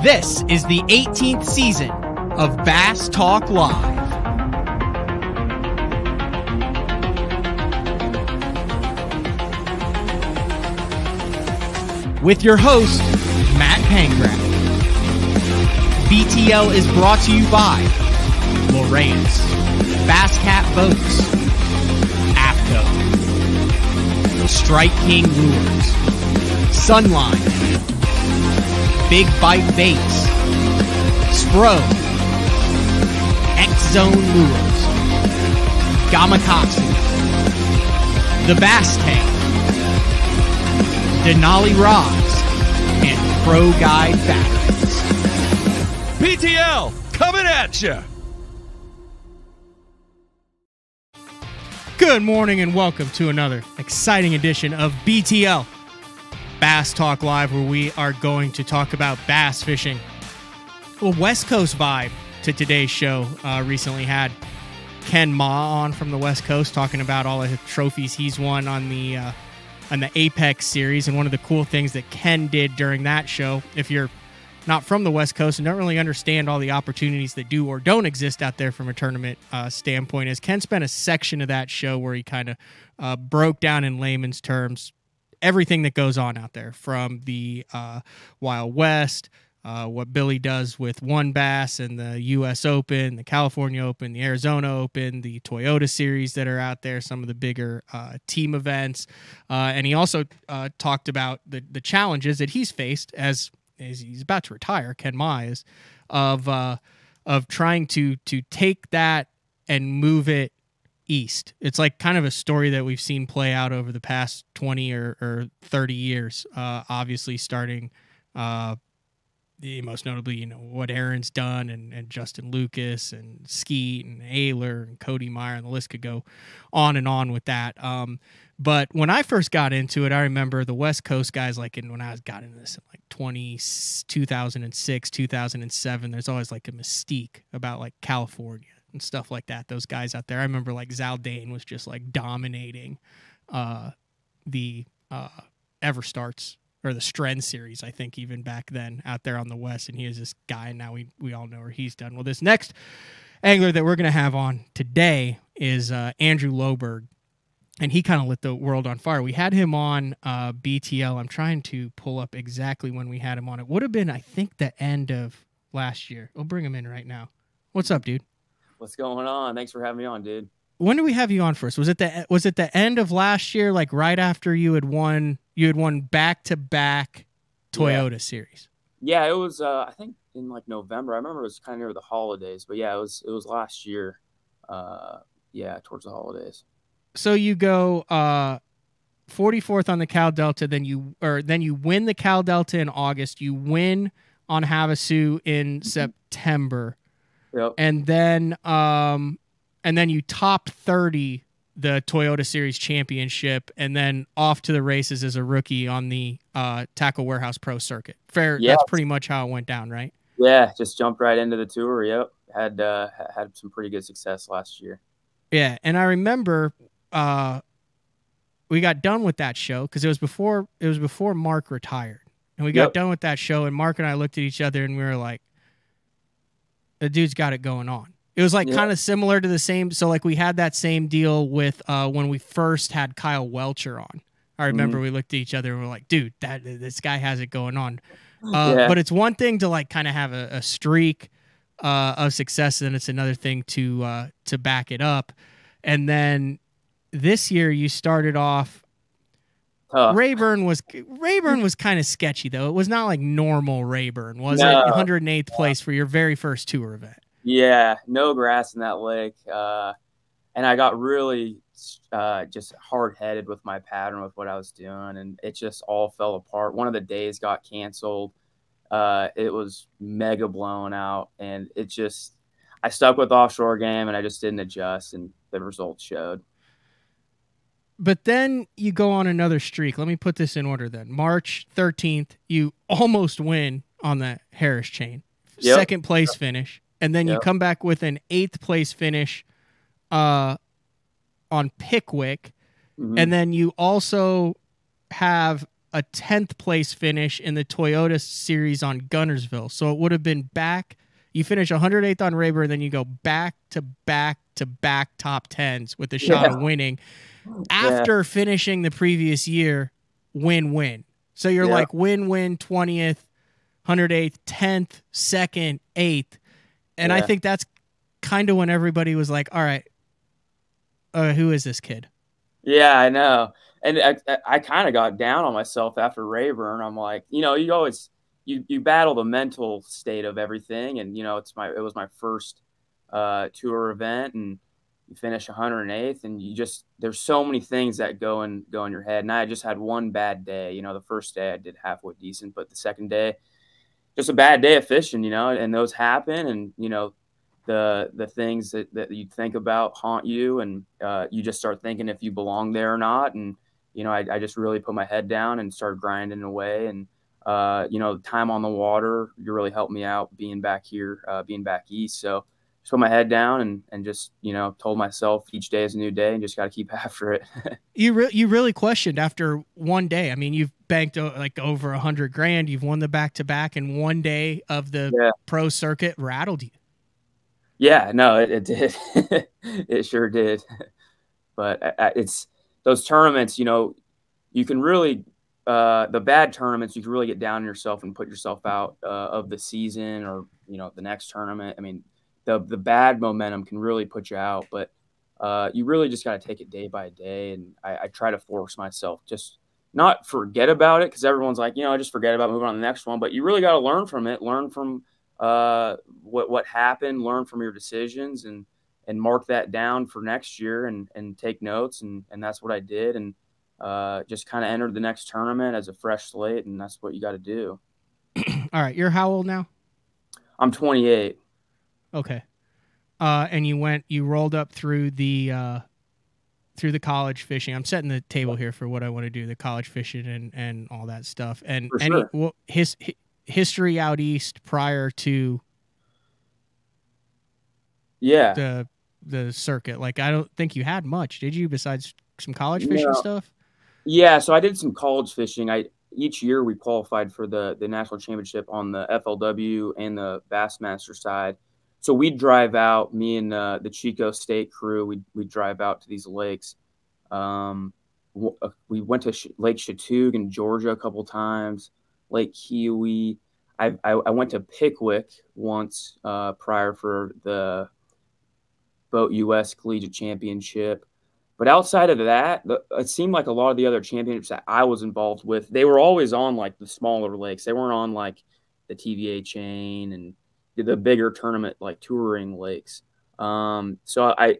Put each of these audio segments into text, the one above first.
This is the 18th season of Bass Talk Live. With your host, Matt Pangrath. BTL is brought to you by Lawrence, Bass Cat Boats, AFCO, Strike King Lures, Sunline, Big Bite Baits, Spro, X-Zone Lures, Gamakatsu, The Bass Tank, Denali Rods, and Pro Guide Batteries. BTL, coming at you! Good morning and welcome to another exciting edition of BTL, Bass Talk Live, where we are going to talk about bass fishing. Well, West Coast vibe to today's show. Recently had Ken Ma on from the West Coast talking about all of the trophies he's won on the Apex series. And one of the cool things that Ken did during that show, if you're not from the West Coast and don't really understand all the opportunities that do or don't exist out there from a tournament standpoint, is Ken spent a section of that show where he kind of broke down in layman's terms everything that goes on out there, from the Wild West, what Billy does with One Bass and the U.S. Open, the California Open, the Arizona Open, the Toyota series that are out there, some of the bigger team events. And he also talked about the challenges that he's faced as he's about to retire, Ken Ma is, of trying to take that and move it east. It's like kind of a story that we've seen play out over the past 20 or 30 years, obviously starting most notably, what Aaron's done and Justin Lucas and Skeet and Ayler and Cody Meyer, and the list could go on and on with that. But when I first got into it, I remember the West Coast guys, when I got into this in 2006, 2007, there's always like a mystique about California and stuff like that. Those guys out there, I remember Zaldane was just dominating the Everstarts or the Stren series, I think, even back then out there on the West. And he is this guy, and now we all know where he's done. Well, this next angler that we're going to have on today is Andrew Loberg, and he kind of lit the world on fire. We had him on BTL. I'm trying to pull up exactly when we had him on. It would have been, I think, the end of last year. We'll bring him in right now. What's up, dude? What's going on? Thanks for having me on, dude. When did we have you on first? Was it the end of last year, right after you had won back-to-back Toyota series? Yeah, it was I think in November. I remember it was kind of near the holidays, but yeah, it was last year. Towards the holidays. So you go 44th on the Cal Delta, then you win the Cal Delta in August. You win on Havasu in September. Yep. And then you top 30 the Toyota Series Championship, and then off to the races as a rookie on the Tackle Warehouse Pro Circuit. Fair. Yeah. That's pretty much how it went down, right? Yeah, just jumped right into the tour. Yep. Had some pretty good success last year. Yeah, and I remember we got done with that show because it was before Mark retired, and we got done with that show, and Mark and I looked at each other and we were like, the dude's got it going on. It was kind of similar to the same. So we had that same deal with when we first had Kyle Welcher on. I remember we looked at each other and we're like, dude, this guy has it going on. But it's one thing to kind of have a streak of success, and it's another thing to back it up. And then this year you started off. Rayburn was kind of sketchy, though. It was not like normal Rayburn, was it? 108th place for your very first tour event. Yeah, no grass in that lake. And I got really just hard-headed with my pattern with what I was doing, and it just all fell apart. One of the days got canceled. It was mega blown out, and I stuck with offshore game, and I just didn't adjust, and the results showed. But then you go on another streak. Let me put this in order then. March 13th, you almost win on the Harris chain. Yep. Second place finish. And then you come back with an 8th place finish on Pickwick. Mm-hmm. And then you also have a 10th place finish in the Toyota series on Gunnersville. So it would have been back. You finish 108th on Rayburn, then you go back to back to back top 10s with a shot of winning after finishing the previous year win-win. So you're like win-win 20th, 108th, 10th, 2nd, 8th. And I think that's kind of when everybody was like, all right, who is this kid? Yeah, I know. And I kind of got down on myself after Rayburn. I'm like, you know, you always you battle the mental state of everything, and you know, it was my first tour event, and you finish 108th, and there's so many things that go in your head. And I just had one bad day. You know, the first day I did halfway decent, but the second day, just a bad day of fishing. You know, and those happen, and you know, the things that you think about haunt you, and you just start thinking if you belong there or not. And you know, I just really put my head down and started grinding away. And you know, the time on the water, you really helped me out being back here, being back east. So just put my head down and just, you know, told myself each day is a new day and just got to keep after it. You really questioned after one day. I mean, you've banked like over $100,000. You've won the back-to-back, and one day of the pro circuit rattled you. Yeah, no, it did. It sure did. But it's those tournaments, you know, you can really, the bad tournaments, you can really get down on yourself and put yourself out of the season or, you know, the next tournament. I mean, the bad momentum can really put you out, but you really just got to take it day by day. And I try to force myself, just not forget about it, because everyone's like, you know, just forget about moving on to the next one. But you really got to learn from it, learn from what happened, learn from your decisions, and mark that down for next year and take notes. And that's what I did. And just kind of entered the next tournament as a fresh slate. And that's what you got to do. All right. You're how old now? I'm 28. Okay. And you rolled up through the college fishing. I'm setting the table here for what I want to do, the college fishing and all that stuff. And history out east prior to the circuit. Like, I don't think you had much, did you, besides some college fishing stuff? Yeah, so I did some college fishing. Each year we qualified for the national championship on the FLW and the Bassmaster side. So we'd drive out, me and the Chico State crew, we'd drive out to these lakes. We went to Lake Chattooga in Georgia a couple times, Lake Kiwi. I went to Pickwick once prior for the Boat US Collegiate Championship. But outside of that, it seemed like a lot of the other championships that I was involved with, they were always on like the smaller lakes. They weren't on like the TVA chain and the bigger tournament, like touring lakes. So I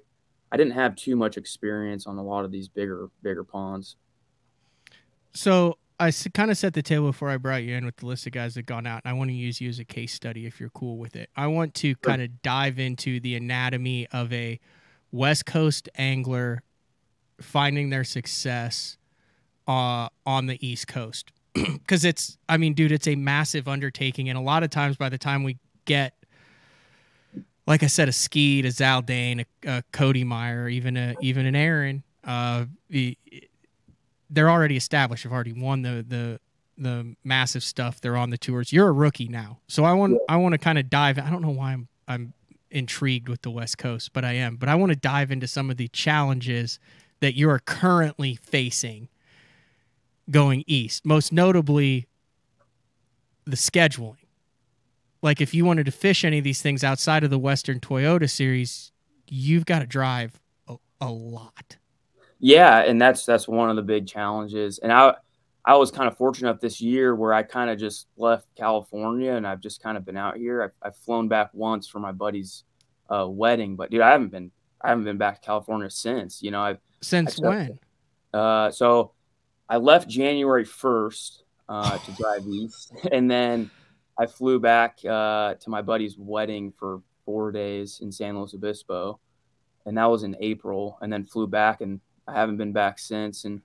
didn't have too much experience on a lot of these bigger ponds. So I kind of set the table before I brought you in with the list of guys that gone out, and I want to use you as a case study if you're cool with it. I want to kind of dive into the anatomy of a West Coast angler finding their success on the East Coast. Because it's a massive undertaking. And a lot of times by the time we get, like I said, a Skeet, a Zaldane, a Cody Meyer, even an Aaron, they're already established. They've already won the massive stuff. They're on the tours. You're a rookie now. So I want to kind of dive. I don't know why I'm intrigued with the West Coast, but I am. But I want to dive into some of the challenges that you are currently facing going east, most notably the scheduling. Like, if you wanted to fish any of these things outside of the Western Toyota series, you've got to drive a lot. Yeah, and that's one of the big challenges. And I was kind of fortunate enough this year where I kind of just left California and I've just kind of been out here. I've flown back once for my buddy's wedding, but dude, I haven't been back to California since. You know, Since when? So I left January 1st to drive east, and then I flew back to my buddy's wedding for 4 days in San Luis Obispo, and that was in April, and then flew back, and I haven't been back since. And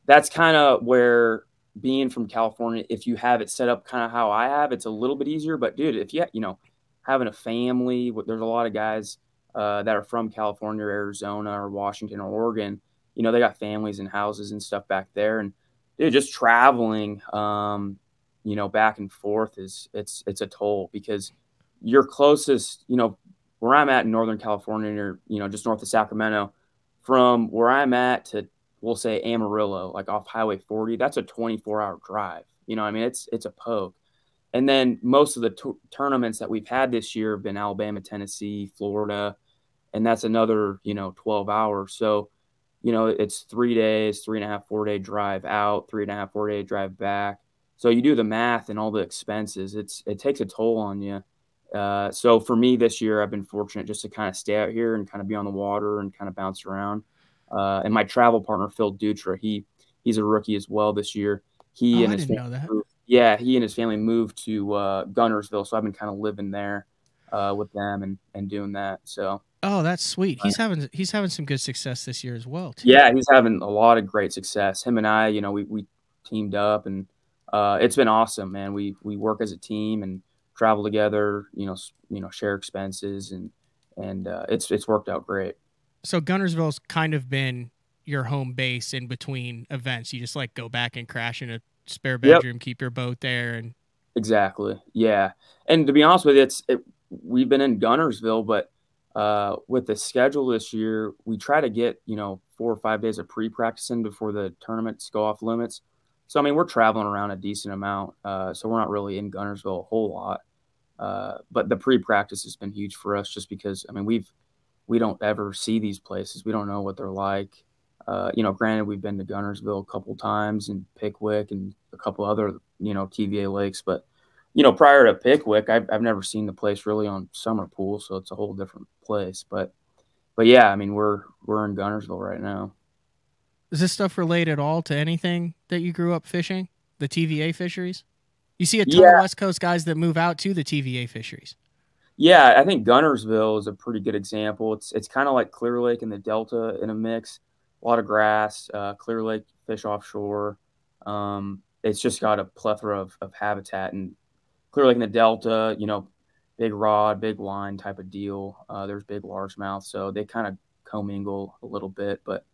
that's kind of where, being from California, if you have it set up kind of how I have, it's a little bit easier. But dude, if you having a family, there's a lot of guys that are from California or Arizona or Washington or Oregon, you know, they got families and houses and stuff back there. And dude, just traveling, you know, back and forth it's a toll, because your closest, you know, where I'm at in Northern California, or, you know, just north of Sacramento, from where I'm at to, we'll say, Amarillo, like off Highway 40, that's a 24-hour drive. You know, I mean, it's a poke. And then most of the tournaments that we've had this year have been Alabama, Tennessee, Florida, and that's another, you know, 12 hours. So, you know, it's 3 days, 3.5, 4 day drive out, 3.5, 4 day drive back. So you do the math and all the expenses, it takes a toll on you. So for me this year, I've been fortunate just to kind of stay out here and kind of be on the water and kind of bounce around. And my travel partner, Phil Dutra, he's a rookie as well this year. He Oh, and I his didn't family know that. yeah, he and his family moved to Gunnersville, so I've been kind of living there with them and doing that. So Oh, that's sweet. He's having some good success this year as well, too. yeah, he's having a lot of great success. Him and I, you know, we teamed up, and it's been awesome, man. We work as a team and travel together, you know, share expenses, and it's worked out great. So Gunnersville's kind of been your home base in between events. You just like go back and crash in a spare Yep, bedroom, keep your boat there, and exactly. Yeah, and to be honest with you, we've been in Gunnersville, but with the schedule this year, we try to get, you know, 4 or 5 days of pre-practicing before the tournaments go off limits. So I mean, we're traveling around a decent amount, so we're not really in Gunnersville a whole lot. But the pre-practice has been huge for us, just because I mean we don't ever see these places. We don't know what they're like. You know, granted, we've been to Gunnersville a couple times, and Pickwick and a couple other, you know, TVA lakes, but you know, prior to Pickwick, I've never seen the place really on summer pool, so it's a whole different place. But yeah, I mean, we're in Gunnersville right now. does this stuff relate at all to anything that you grew up fishing? The TVA fisheries? You see a ton of Yeah, West Coast guys that move out to the TVA fisheries. yeah, I think Gunnersville is a pretty good example. It's kind of like Clear Lake and the Delta in a mix. A lot of grass, Clear Lake fish offshore. It's just got a plethora of habitat, and Clear Lake in the Delta, you know, big rod, big line type of deal. There's big largemouth, so they kind of commingle a little bit. But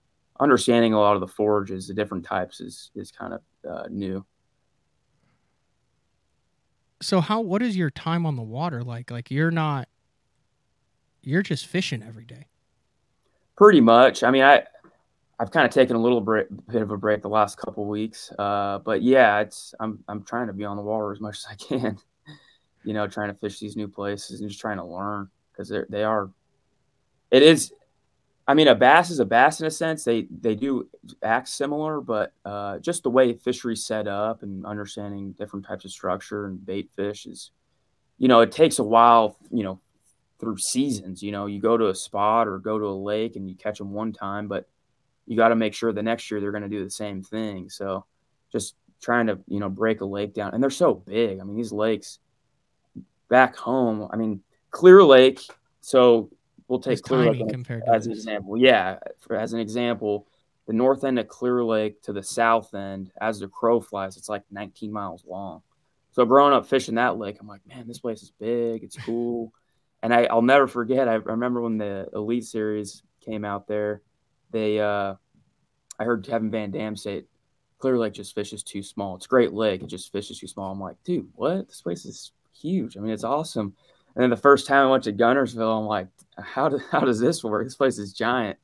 understanding a lot of the forages, the different types, is kind of new. So what is your time on the water like? Like you're just fishing every day. Pretty much. I mean, I've kind of taken a little bit of a break the last couple of weeks, but yeah, I'm trying to be on the water as much as I can. You know, trying to fish these new places and just trying to learn, because they are. It is. I mean, a bass is a bass in a sense. They do act similar, but just the way fisheries set up and understanding different types of structure and bait fish is, you know, it takes a while, you know, through seasons. You know, you go to a spot or go to a lake and you catch them one time, but you got to make sure the next year they're going to do the same thing. So just trying to, you know, break a lake down. And they're so big. I mean, these lakes back home, I mean, Clear Lake. So we'll It's take Clear Lake tiny compared to as an this. example. Yeah, as an example, the north end of Clear Lake to the south end, as the crow flies, it's like 19 miles long. So growing up fishing that lake, I'm like, man, this place is big. It's cool. And I'll never forget. I remember when the Elite Series came out there. I heard Kevin Van Dam say, Clear Lake just fishes too small. It's a great lake. It just fishes too small. I'm like, dude, what? This place is huge. I mean, it's awesome. And then the first time I went to Gunnersville, I'm like, how does this work? This place is giant.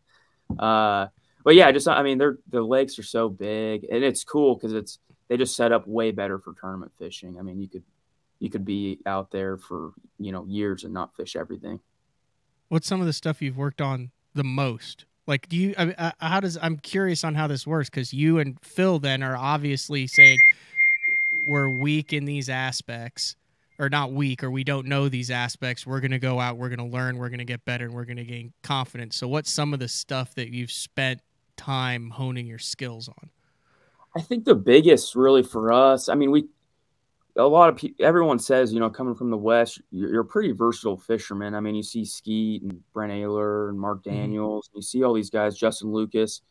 Uh, but yeah, just I mean, the lakes are so big, and it's cool because they just set up way better for tournament fishing. I mean, you could be out there for, you know, years and not fish everything. What's some of the stuff you've worked on the most? Like, I'm curious on how this works, because you and Phil then are obviously saying we're weak in these aspects, or not weak, or we don't know these aspects. We're going to go out, we're going to learn, we're going to get better, and we're going to gain confidence. So what's some of the stuff that you've spent time honing your skills on? I think the biggest really for us, I mean, a lot of people, everyone says, you know, coming from the West, you're a pretty versatile fisherman. I mean, you see Skeet and Brent Ayler and Mark Mm-hmm. Daniels. You see all these guys, Justin Lucas,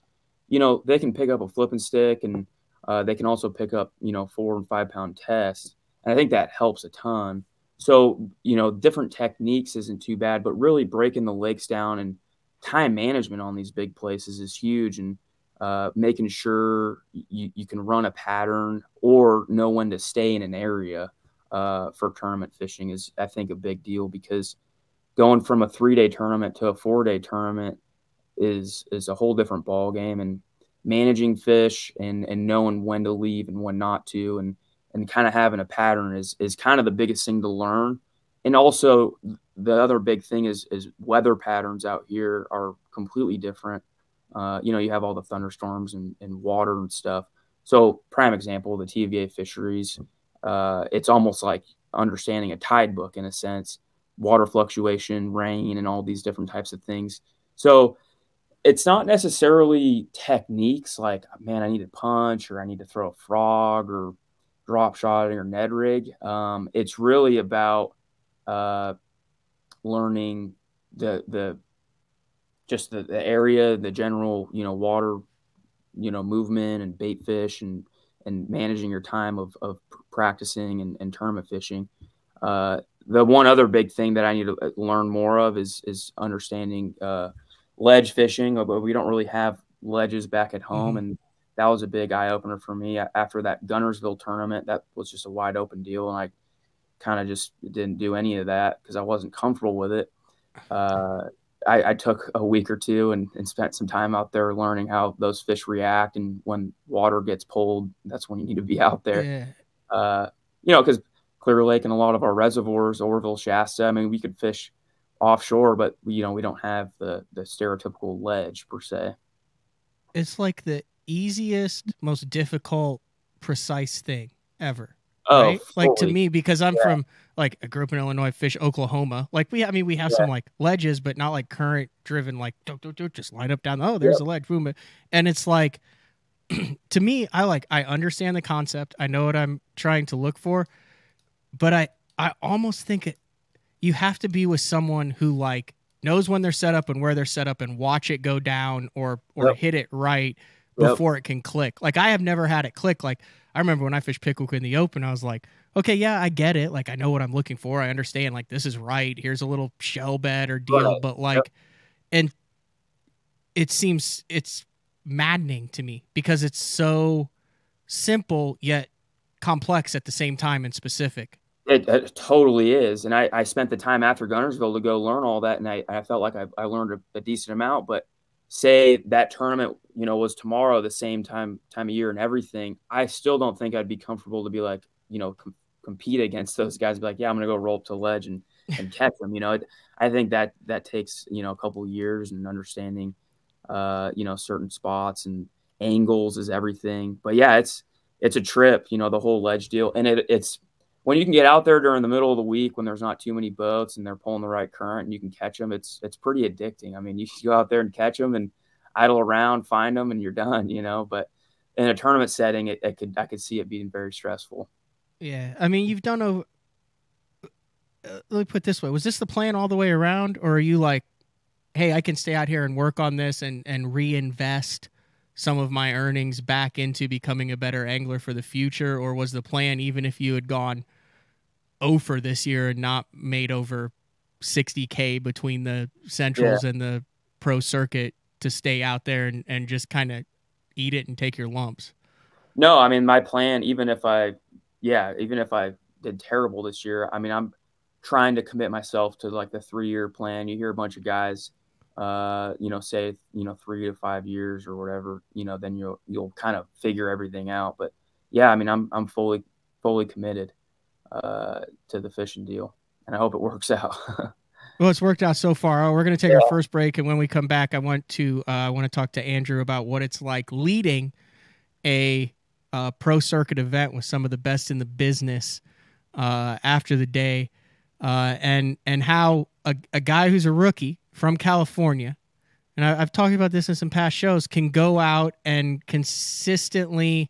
you know, they can pick up a flipping stick, and they can also pick up, you know, 4 and 5 pound tests. And I think that helps a ton. So, you know, different techniques isn't too bad, but really breaking the lakes down and time management on these big places is huge. And making sure you can run a pattern or know when to stay in an area for tournament fishing is, I think, a big deal, because going from a 3-day tournament to a 4-day tournament is a whole different ball game, and managing fish and knowing when to leave and when not to, and kind of having a pattern is kind of the biggest thing to learn. And also the other big thing is weather patterns out here are completely different. You have all the thunderstorms and water and stuff. So prime example, the TVA fisheries, it's almost like understanding a tide book in a sense, water fluctuation, rain, and all these different types of things. So it's not necessarily techniques like, man, I need to punch, or I need to throw a frog, or drop shotting, or Ned rig. It's really about learning the area, the general, water, movement and bait fish, and managing your time of practicing and tournament fishing. The one other big thing that I need to learn more of is understanding ledge fishing, but we don't really have ledges back at home. And that was a big eye opener for me after that Guntersville tournament. That was just a wide open deal. And I kind of just didn't do any of that because I wasn't comfortable with it. I took a week or two and spent some time out there learning how those fish react. And when water gets pulled, that's when you need to be out there. Yeah. Because Clear Lake and a lot of our reservoirs, Orville, Shasta, I mean, we could fish offshore, but we don't have the stereotypical ledge per se. It's like the easiest, most difficult, precise thing ever. Oh, right? Like to me, because I'm from, like, I grew up in Illinois, fish Oklahoma. Like we have some like ledges, but not like current driven, like just line up down. Oh, there's a ledge, boom. And it's like, to me, I understand the concept. I know what I'm trying to look for, but I almost think you have to be with someone who like knows when they're set up and where they're set up, and watch it go down or hit it right before it can click. Like I have never had it click. Like I remember when I fished Pickwick in the open, I was like, okay, yeah, I get it. Like I know what I'm looking for. I understand, like, this is right. Here's a little shell bed or deal. But like, and it's maddening to me because it's so simple yet complex at the same time and specific. It totally is. And I spent the time after Guntersville to go learn all that. And I felt like I learned a decent amount, but say that tournament, was tomorrow, the same time of year and everything, I still don't think I'd be comfortable to be like, compete against those guys. Be like, yeah, I'm going to go roll up to ledge and catch them. I think that takes, a couple of years and understanding, certain spots and angles is everything. But yeah, it's a trip, the whole ledge deal. And it's when you can get out there during the middle of the week when there's not too many boats and they're pulling the right current and you can catch them, it's pretty addicting. I mean, you can go out there and catch them and idle around, find them, and you're done, but in a tournament setting, I could see it being very stressful. Yeah. I mean, you've done let me put it this way. Was this the plan all the way around, or are you like, hey, I can stay out here and work on this and reinvest some of my earnings back into becoming a better angler for the future? Or was the plan, even if you had gone over this year and not made over $60K between the centrals and the pro circuit, to stay out there and just kind of eat it and take your lumps? No, I mean, my plan, even if I did terrible this year, I mean, I'm trying to commit myself to like the 3-year plan. You hear a bunch of guys, say, 3 to 5 years or whatever, then you'll kind of figure everything out. But yeah, I mean, I'm fully committed to the fishing deal, and I hope it works out. Well, it's worked out so far. We're going to take our first break, and when we come back, I want to talk to Andrew about what it's like leading a pro circuit event with some of the best in the business after the day, and how a guy who's a rookie from California, and I've talked about this in some past shows, can go out and consistently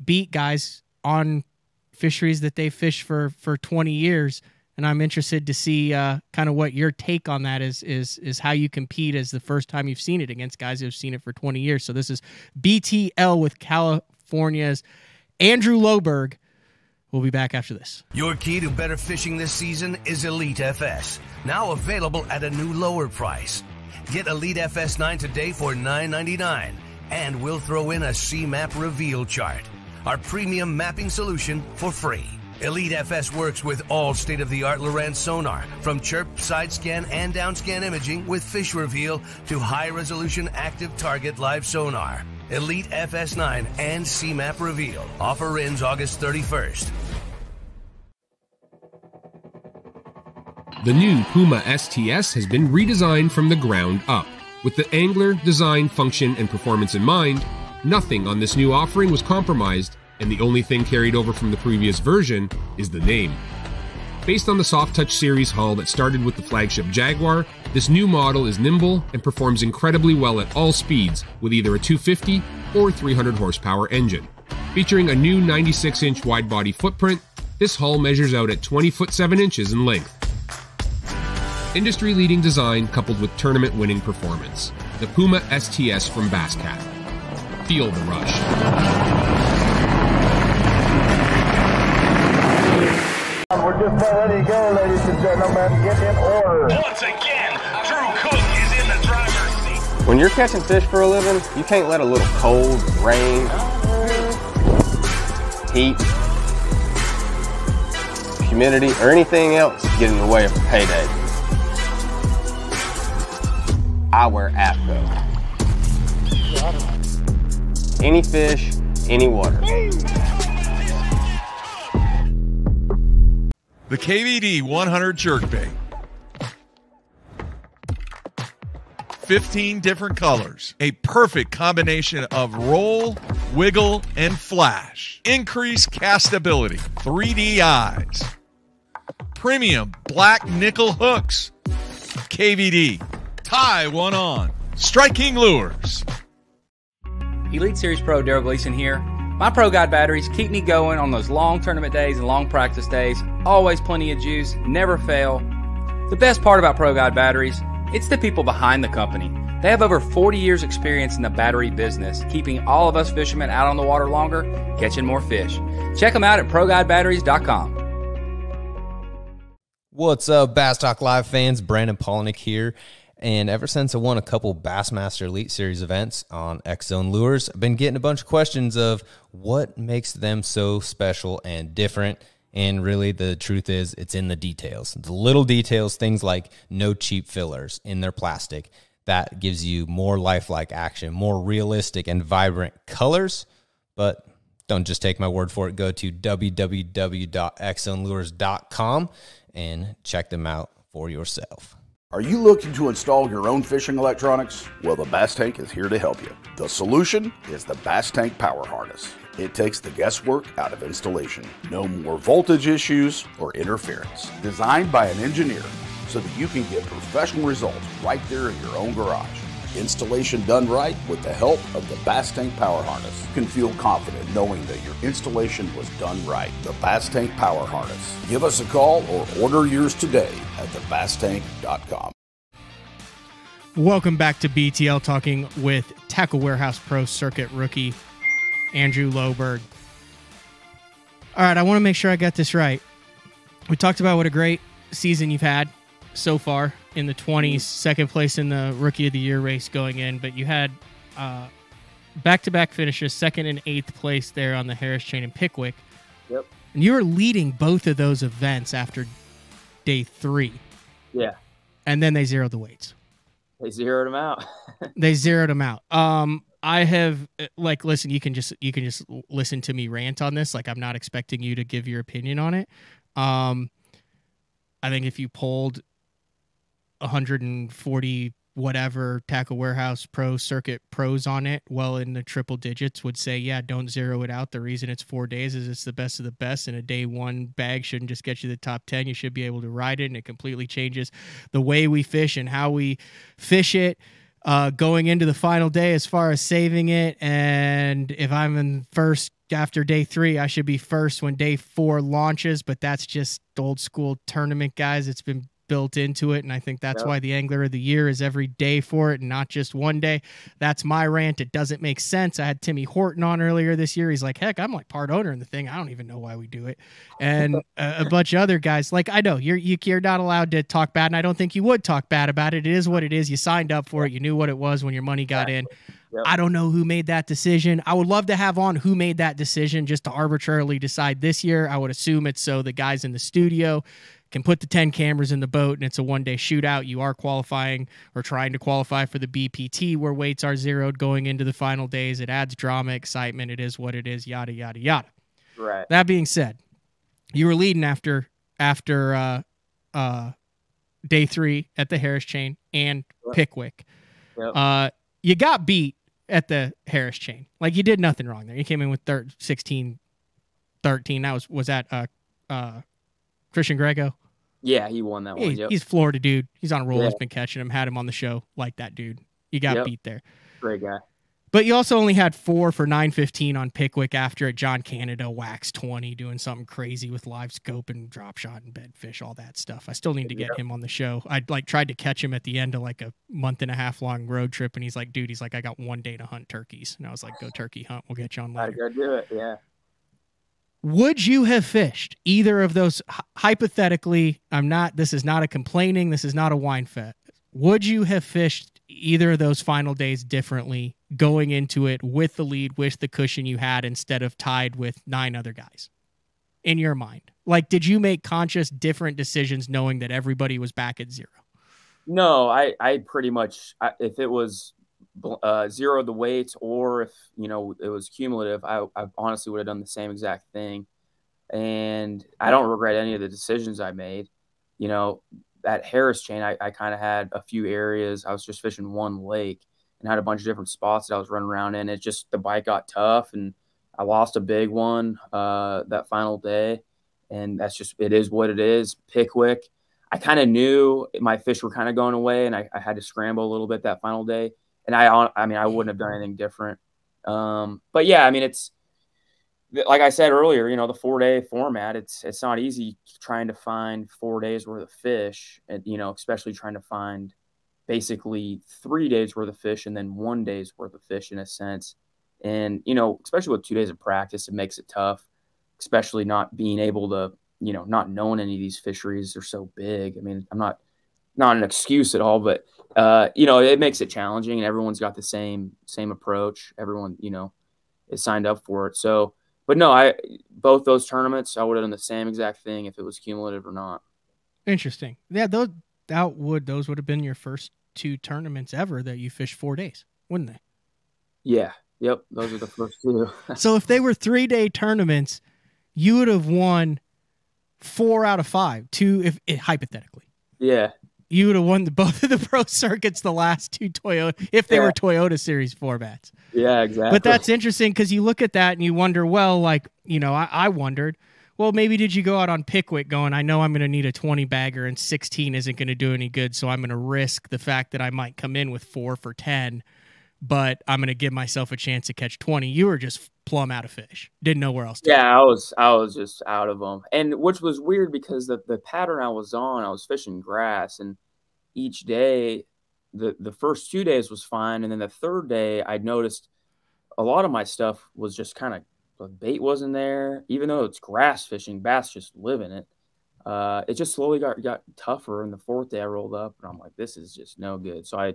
beat guys on fisheries that they fish for 20 years. And I'm interested to see kind of what your take on that is how you compete as the first time you've seen it against guys who've seen it for 20 years. So this is BTL with California's Andrew Loberg. We'll be back after this. Your key to better fishing this season is Elite FS, now available at a new lower price. Get Elite FS 9 today for $9.99 And we'll throw in a C-Map reveal chart, our premium mapping solution for free. Elite FS works with all state-of-the-art Lowrance sonar, from chirp, side scan, and down scan imaging with fish reveal to high-resolution active target live sonar. Elite FS9 and C-Map reveal. Offer ends August 31st. The new Puma STS has been redesigned from the ground up. With the angler, design, function, and performance in mind, nothing on this new offering was compromised, and the only thing carried over from the previous version is the name. Based on the Soft Touch series hull that started with the flagship Jaguar, this new model is nimble and performs incredibly well at all speeds with either a 250 or 300 horsepower engine. Featuring a new 96-inch wide-body footprint, this hull measures out at 20 foot 7 inches in length. Industry-leading design coupled with tournament-winning performance. The Puma STS from Basscat. Feel the rush. We're just about ready to go, ladies and gentlemen. Get in order. Once again, Drew Cook is in the driver's seat. When you're catching fish for a living, you can't let a little cold, rain, heat, humidity, or anything else get in the way of a payday. I wear APCO. Any fish, any water. The KVD 100 jerkbait. 15 different colors. A perfect combination of roll, wiggle, and flash. Increased castability. 3D eyes. Premium black nickel hooks. KVD. Tie one on. Striking lures. Elite Series Pro Daryl Gleason here. My Pro Guide batteries keep me going on those long tournament days and long practice days. Always plenty of juice, never fail. The best part about Pro Guide batteries, it's the people behind the company. They have over 40 years experience in the battery business, keeping all of us fishermen out on the water longer, catching more fish. Check them out at ProGuideBatteries.com. What's up, Bass Talk Live fans? Brandon Polnick here. And ever since I won a couple Bassmaster Elite Series events on X-Zone Lures, I've been getting a bunch of questions of what makes them so special and different. And really, the truth is, it's in the details. The little details, things like no cheap fillers in their plastic. That gives you more lifelike action, more realistic and vibrant colors. But don't just take my word for it. Go to www.xzonelures.com and check them out for yourself. Are you looking to install your own fishing electronics? Well, the Bass Tank is here to help you. The solution is the Bass Tank Power Harness. It takes the guesswork out of installation. No more voltage issues or interference. Designed by an engineer so that you can get professional results right there in your own garage. Installation done right with the help of the Bass Tank Power Harness. You can feel confident knowing that your installation was done right. The Bass Tank Power Harness. Give us a call or order yours today at thebasstank.com. Welcome back to BTL, talking with Tackle Warehouse Pro Circuit rookie Andrew Loberg. All right, I want to make sure I got this right. We talked about what a great season you've had so far in the 20s, second place in the Rookie of the Year race going in, but you had back-to-back finishes, second and eighth place there on the Harris Chain in Pickwick. Yep. And you were leading both of those events after day 3. Yeah. And then they zeroed the weights. They zeroed them out. They zeroed them out. I have, like, listen, you can just listen to me rant on this. Like, I'm not expecting you to give your opinion on it. I think if you polled 140 whatever Tackle Warehouse Pro Circuit pros on it, well in the triple digits, would say, yeah, don't zero it out. The reason it's 4 days is it's the best of the best, and a day one bag shouldn't just get you the top 10. You should be able to ride it, and it completely changes the way we fish and how we fish it going into the final day as far as saving it. And if I'm in first after day 3, I should be first when day 4 launches, but that's just old school tournament, guys. It's been built into it, and I think that's why the Angler of the Year is every day for it and not just one day. That's my rant. It doesn't make sense. I had Timmy Horton on earlier this year. He's like, heck, I'm like part owner in the thing. I don't even know why we do it. And a bunch of other guys, like, I know you're not allowed to talk bad, and I don't think you would talk bad about it. It is what it is. You signed up for it. You knew what it was when your money got in. I don't know who made that decision. I would love to have on who made that decision just to arbitrarily decide this year. I would assume it's so the guys in the studio can put the 10 cameras in the boat and it's a one-day shootout. You are qualifying or trying to qualify for the BPT where weights are zeroed going into the final days. It adds drama, excitement. It is what it is, yada, yada, yada. Right. That being said, you were leading after day 3 at the Harris Chain and Pickwick. Yep. You got beat at the Harris Chain. Like, you did nothing wrong there. You came in with 16-13. That was that Christian Grego? Yeah, he won that one. Yep. He's Florida dude. He's on a roll. He's been catching him. Had him on the show like that dude. You got beat there. Great guy. But you also only had 4 for 915 on Pickwick after it. John Canada waxed 20 doing something crazy with live scope and drop shot and bed fish, all that stuff. I still need to get him on the show. I tried to catch him at the end of like a month-and-a-half long road trip, and he's like, dude, I got 1 day to hunt turkeys. And I was like, go turkey hunt. We'll get you on later. Gotta go do it, yeah. Would you have fished either of those? Hypothetically, this is not a complaining, this is not a wine fest. Would you have fished either of those final days differently going into it with the lead, with the cushion you had instead of tied with 9 other guys in your mind? Like, did you make conscious different decisions knowing that everybody was back at 0? No, I pretty much, if it was 0 the weights or if, it was cumulative, I honestly would have done the same exact thing. And I don't regret any of the decisions I made. At Harris Chain, I kind of had a few areas. I was just fishing one lake and had a bunch of different spots that I was running around in. It just, the bite got tough and I lost a big one that final day. And that's just, it is what it is. Pickwick, I kind of knew my fish were kind of going away and I had to scramble a little bit that final day. And I wouldn't have done anything different. But yeah, it's like I said earlier, the 4-day format, it's not easy trying to find 4 days worth of fish and, especially trying to find basically 3 days worth of fish and then 1 day's worth of fish in a sense. And, especially with 2 days of practice, it makes it tough, especially not being able to, not knowing any of these fisheries. They're so big. I'm not an excuse at all, but, it makes it challenging and everyone's got the same approach. Everyone, is signed up for it. So, but no, both those tournaments, I would have done the same exact thing if it was cumulative or not. Interesting. Yeah, those would have been your first 2 tournaments ever that you fished 4 days, wouldn't they? Yeah. Yep. Those are the first 2. So if they were 3-day tournaments, you would have won 4 out of 5, 2 hypothetically. Yeah. You would have won both of the pro circuits the last 2 Toyota, if they were Toyota Series formats. Yeah, exactly. But that's interesting because you look at that and you wonder, well, like, I wondered, well, maybe did you go out on Pickwick going, I know I'm going to need a 20 bagger and 16 isn't going to do any good, so I'm going to risk the fact that I might come in with 4 for 10, but I'm going to give myself a chance to catch 20. You were just plumb out of fish. Didn't know where else to go. I was just out of them. And which was weird because the pattern I was on, I was fishing grass, and each day, the first 2 days was fine. And then the third day, I'd noticed a lot of my stuff was just kind of, the bait wasn't there. Even though it's grass fishing, bass just live in it. It just slowly got tougher. And the 4th day I rolled up and I'm like, this is just no good. So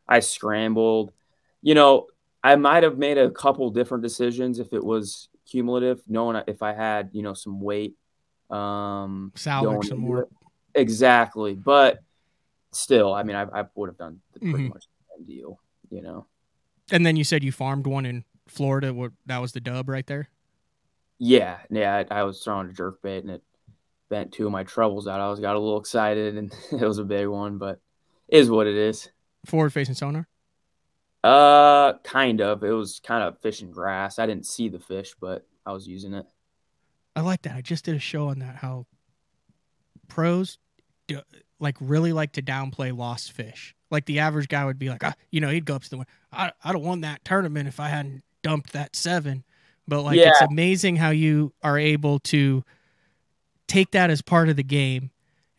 I scrambled. I might have made a couple different decisions if it was cumulative, knowing if I had, some weight. Salvage some more. Exactly. But still, I would have done pretty much the same deal, And then you said you farmed one in Florida. That was the dub right there? Yeah. I was throwing a jerkbait and it bent 2 of my trebles out. I got a little excited and it was a big one, but it is what it is. Forward facing sonar? Kind of. It was kind of fishing grass. I didn't see the fish, but I was using it. I like that. I just did a show on that, how pros really like to downplay lost fish. Like the average guy would be like, he'd go up to the one. I'd have won that tournament if I hadn't dumped that 7. But it's amazing how you are able to take that as part of the game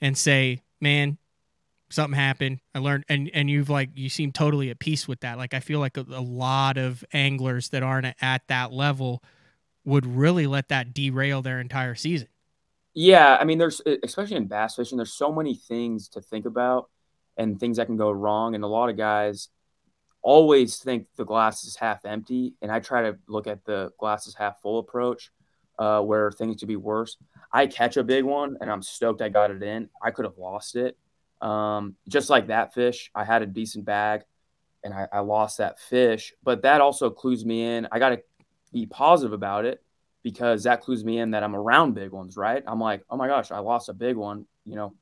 and say, man, something happened. I learned, and you seem totally at peace with that. Like, I feel like a lot of anglers that aren't at that level would really let that derail their entire season. Yeah. There's, especially in bass fishing, there's so many things to think about and things that can go wrong. And a lot of guys, always think the glass is half empty, and I try to look at the glass is half full approach, where things could be worse. I catch a big one, and I'm stoked I got it in. I could have lost it. Just like that fish, I had a decent bag, and I lost that fish. But that also clues me in. I got to be positive about it, because that clues me in that I'm around big ones, right? I'm like, oh my gosh, I lost a big one,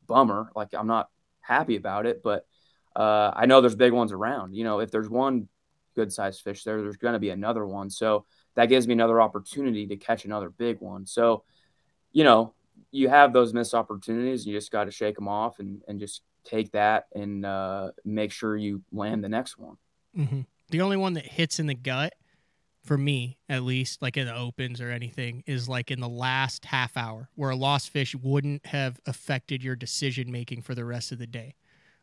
bummer. Like, I'm not happy about it, but I know there's big ones around. If there's one good sized fish there's going to be another one. So that gives me another opportunity to catch another big one. So, you have those missed opportunities. You just got to shake them off and just take that and make sure you land the next one. Mm-hmm. The only one that hits in the gut, for me at least, like in the opens or anything, is like in the last half hour, where a lost fish wouldn't have affected your decision making for the rest of the day.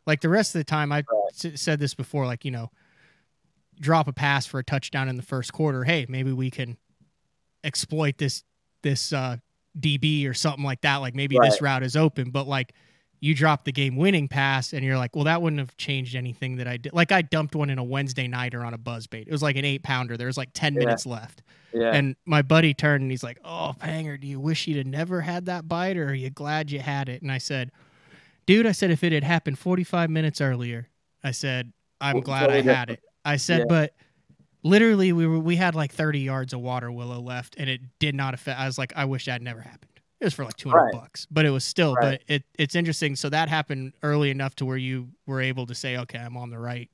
Like the rest of the time, I said this before, like, drop a pass for a touchdown in the first quarter. Hey, maybe we can exploit this DB or something like that. Like maybe this route is open, but like you drop the game winning pass and you're like, well, that wouldn't have changed anything that I did. Like I dumped one in a Wednesday nighter on a buzzbait. It was like an 8-pounder. There was like 10 minutes left. Yeah. And my buddy turned and he's like, oh, Panger, do you wish you'd have never had that bite, or are you glad you had it? And I said, dude, I said, if it had happened 45 minutes earlier, I said, I'm glad I had it. I said, but literally we had like 30 yards of water willow left, and it did not affect. I was like, I wish that never happened. It was for like $200, but it was still, but it's interesting. So that happened early enough to where you were able to say, okay, I'm on the right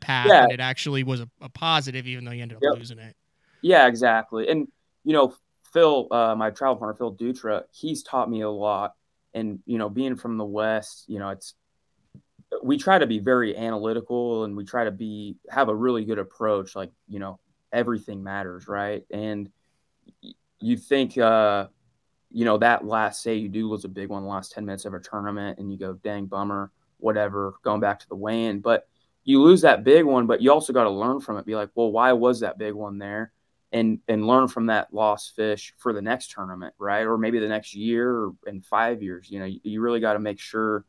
path. And it actually was a positive, even though you ended up losing it. Yeah, exactly. And, Phil, my travel partner, Phil Dutra, he's taught me a lot. And, being from the West, we try to be very analytical, and we try to have a really good approach. Like, everything matters. Right. And you think, that last, say you do lose a big one, the last 10 minutes of a tournament, and you go, dang, bummer, whatever, going back to the weigh-in. But you lose that big one, but you also got to learn from it. Be like, well, why was that big one there? And learn from that lost fish for the next tournament, right? Or maybe the next year or in 5 years. You really got to make sure,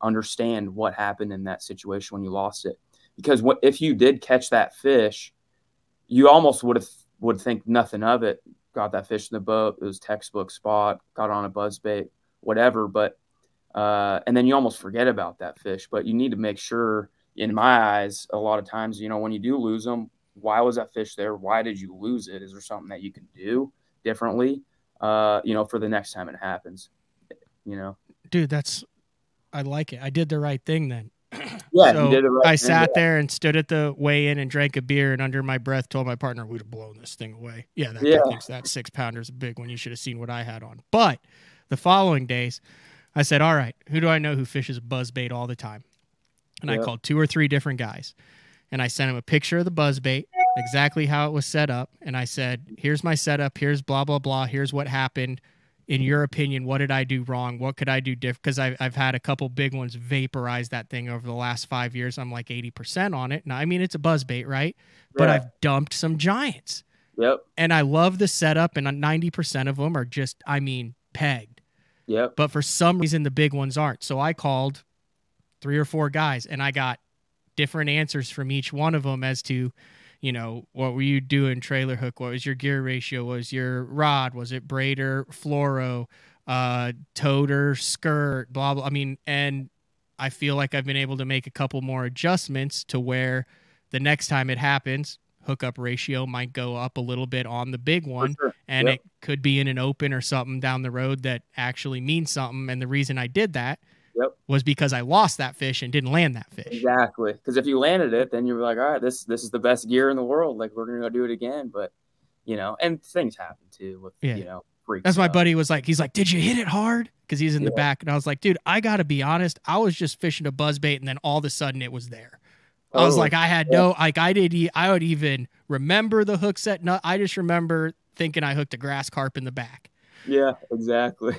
understand what happened in that situation when you lost it. Because if you did catch that fish, you almost would think nothing of it. Got that fish in the boat. It was textbook spot. Got on a buzzbait, whatever. But and then you almost forget about that fish. But you need to make sure. In my eyes, a lot of times, when you do lose them, why was that fish there? Why did you lose it? Is there something that you can do differently? For the next time it happens. Dude, I like it. I did the right thing then. Yeah, so you did the right I thing. sat there and stood at the weigh-in and drank a beer, and under my breath told my partner, we'd have blown this thing away. Yeah, that guy thinks that 6-pounder is a big one. You should have seen what I had on. But the following days, I said, all right, who do I know who fishes a buzzbait all the time? And I called 2 or 3 different guys, and I sent him a picture of the buzzbait, exactly how it was set up. And I said, here's my setup. Here's blah, blah, blah. Here's what happened. In your opinion, what did I do wrong? What could I do different? Because I've had a couple big ones vaporize that thing over the last 5 years. I'm like 80% on it. Now, I mean, it's a buzzbait, right? But I've dumped some giants. Yep. And I love the setup, and 90% of them are just, pegged. Yep. But for some reason, the big ones aren't. So I called 3 or 4 guys, and I got different answers from each one of them as to, what were you doing, trailer hook? What was your gear ratio? What was your rod? Was it braider, fluoro, toter, skirt, blah, blah. And I feel like I've been able to make a couple more adjustments to where the next time it happens, hookup ratio might go up a little bit on the big one. Sure. And it could be in an open or something down the road that actually means something. And the reason I did that was because I lost that fish and didn't land that fish. Exactly. Because if you landed it, then you're like, all right, this is the best gear in the world. Like, we're going to go do it again. But, and things happen too with, freaks. That's my buddy was like, he's like, did you hit it hard? Because he's in the back. And I was like, dude, I got to be honest. I was just fishing a buzzbait, and then all of a sudden it was there. I was like, I had I would even remember the hook set. No, I just remember thinking I hooked a grass carp in the back. Yeah, exactly.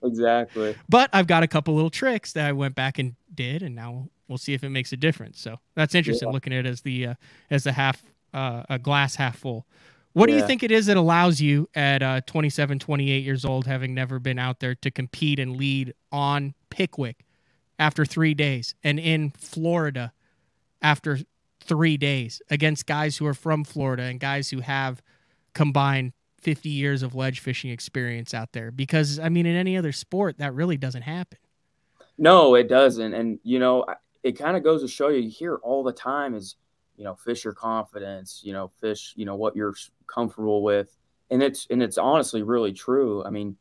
Exactly. But I've got a couple little tricks that I went back and did, and now we'll see if it makes a difference. So that's interesting, looking at it as a glass half full. What do you think it is that allows you at 27, 28 years old, having never been out there, to compete and lead on Pickwick after 3 days and in Florida after 3 days against guys who are from Florida and guys who have combined 50 years of ledge fishing experience out there. Because, I mean, in any other sport, that really doesn't happen. No, it doesn't. And, you know, it kind of goes to show you hear all the time is, you know, fish your confidence, you know, fish, you know, what you're comfortable with. And it's honestly really true. I mean,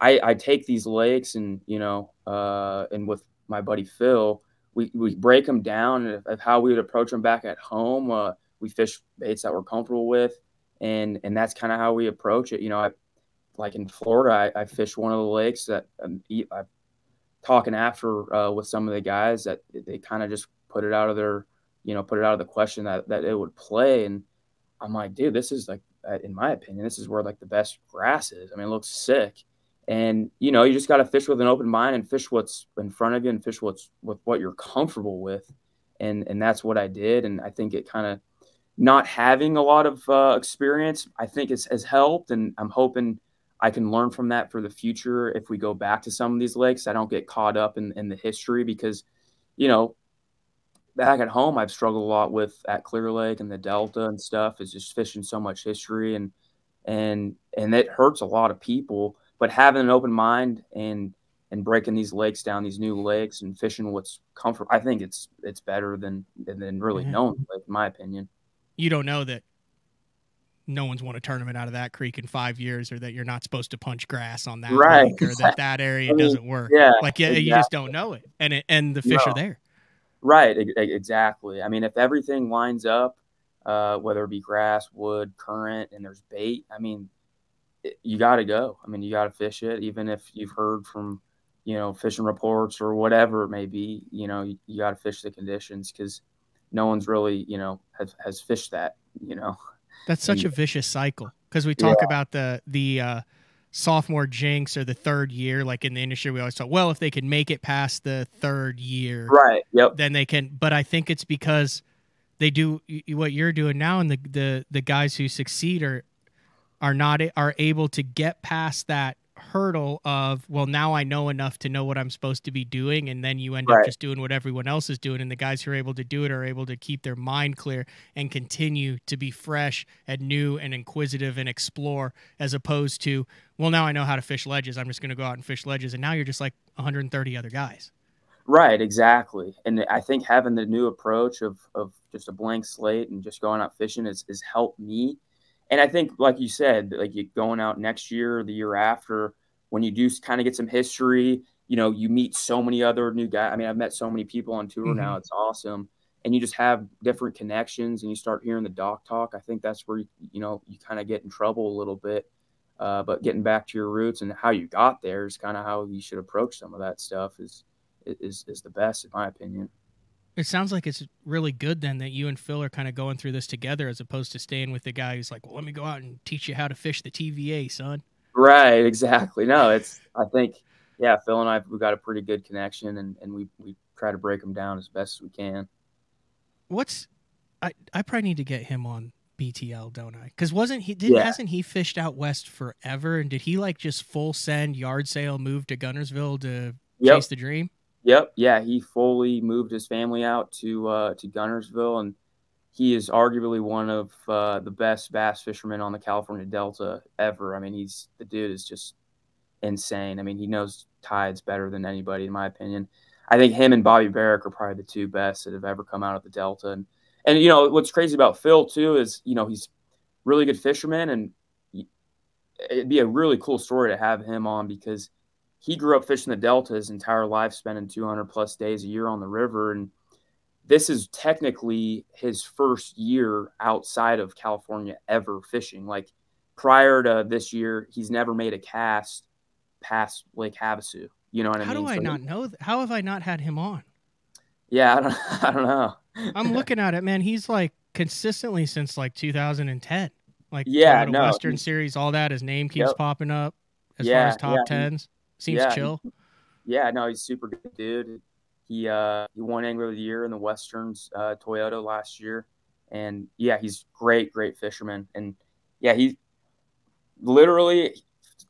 I take these lakes and, you know, and with my buddy Phil, we break them down of how we would approach them back at home. We fish baits that we're comfortable with. And that's kind of how we approach it. You know, like in Florida, I fished one of the lakes that I'm talking after with some of the guys that they kind of just put it out of their, you know, put it out of the question that it would play. And I'm like, dude, this is like, in my opinion, this is where like the best grass is. I mean, it looks sick. And, you know, you just got to fish with an open mind and fish what's in front of you and fish with what you're comfortable with. And that's what I did. And I think it kind of not having a lot of experience, I think has helped. And I'm hoping I can learn from that for the future. If we go back to some of these lakes, I don't get caught up in the history because, you know, back at home, I've struggled a lot with at Clear Lake and the Delta and stuff is just fishing so much history and it hurts a lot of people. But having an open mind and breaking these lakes down, these new lakes, and fishing what's comfort, I think it's better than really knowing, like, in my opinion. You don't know that no one's won a tournament out of that creek in 5 years, or that you're not supposed to punch grass on that lake, or that area doesn't work. Yeah, like exactly. You just don't know it, and the fish are there. Right, exactly. I mean, if everything lines up, whether it be grass, wood, current, and there's bait, I mean, you got to go. I mean, you got to fish it, even if you've heard from, you know, fishing reports or whatever it may be. You know, you got to fish the conditions because no one's really, you know, has fished that. You know, that's such a vicious cycle because we talk about the sophomore jinx or the third year. Like in the industry, we always talk, well, if they can make it past the third year, right? Yep. Then they can. But I think it's because they do what you're doing now, and the guys who succeed are able to get past that hurdle of, well, now I know enough to know what I'm supposed to be doing, and then you end up just doing what everyone else is doing, and the guys who are able to do it are able to keep their mind clear and continue to be fresh and new and inquisitive and explore, as opposed to, well, now I know how to fish ledges, I'm just going to go out and fish ledges, and now you're just like 130 other guys. Right, exactly. And I think having the new approach of just a blank slate and just going out fishing has helped me. And I think, like you said, like you going out next year or the year after, when you do kind of get some history, you know, you meet so many other new guys. I mean, I've met so many people on tour now. It's awesome. And you just have different connections and you start hearing the dock talk. I think that's where, you know, you kind of get in trouble a little bit. But getting back to your roots and how you got there is kind of how you should approach some of that stuff is the best, in my opinion. It sounds like it's really good then that you and Phil are kind of going through this together, as opposed to staying with the guy who's like, well, let me go out and teach you how to fish the TVA, son. Right, exactly. No, I think, yeah, Phil and we've got a pretty good connection, and we try to break them down as best as we can. I probably need to get him on BTL, don't I? Because hasn't he fished out west forever? And did he like just full send yard sale, move to Gunnersville to chase the dream? Yep. Yeah, he fully moved his family out to Gunnersville, and he is arguably one of the best bass fishermen on the California Delta ever. I mean, the dude is just insane. I mean, he knows tides better than anybody, in my opinion. I think him and Bobby Barrick are probably the two best that have ever come out of the Delta. And you know, what's crazy about Phil too is, you know, he's really good fisherman, and it'd be a really cool story to have him on because he grew up fishing the Delta his entire life, spending 200+ days a year on the river. And this is technically his first year outside of California ever fishing. Like prior to this year, he's never made a cast past Lake Havasu. You know what I mean? How do I not know? How have I not had him on? Yeah, I don't know. I'm looking at it, man. He's like consistently since like 2010. Like Western Series, all that. His name keeps popping up as far as top tens. Seems chill. No, he's super good, dude. He won Angler of the Year in the Westerns Toyota last year, and he's great fisherman. And he literally,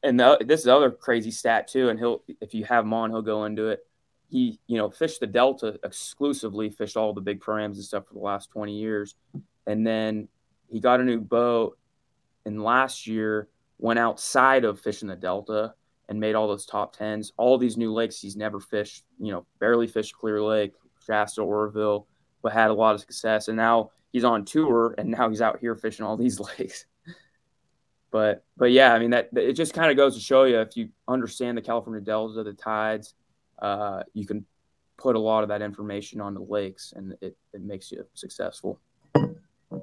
and this is other crazy stat too. And if you have him on, he'll go into it. he, fished the Delta exclusively, fished all the big params and stuff for the last 20 years. And then he got a new boat, and last year went outside of fishing the Delta and made all those top tens. All these new lakes he's never fished, barely fished Clear Lake, Shasta, Oroville, but had a lot of success. And now he's on tour, and now he's out here fishing all these lakes. But yeah, I mean, that it just kind of goes to show you, if you understand the California Delta, the tides, you can put a lot of that information on the lakes, and it makes you successful.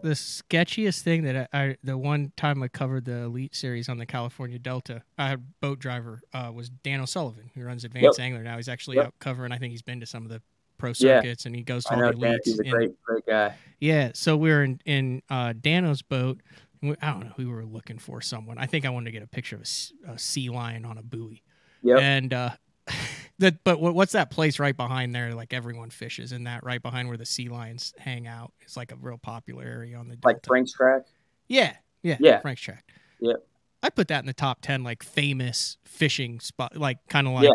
The sketchiest thing that the one time I covered the Elite Series on the California Delta, I had boat driver was Dan O'Sullivan, who runs Advanced Angler now. He's actually out covering. I think he's been to some of the pro circuits, and he goes to all the elites. He's a great guy. Yeah, so we were in Dano's boat. I don't know who we were looking for. Someone. I think I wanted to get a picture of a sea lion on a buoy. Yep. And but what's that place right behind there? Like everyone fishes in that, right behind where the sea lions hang out. It's like a real popular area on the Delta. Like Frank's Track. Yeah, Frank's Track. Yep. I put that in the top 10, like famous fishing spot, like kind of like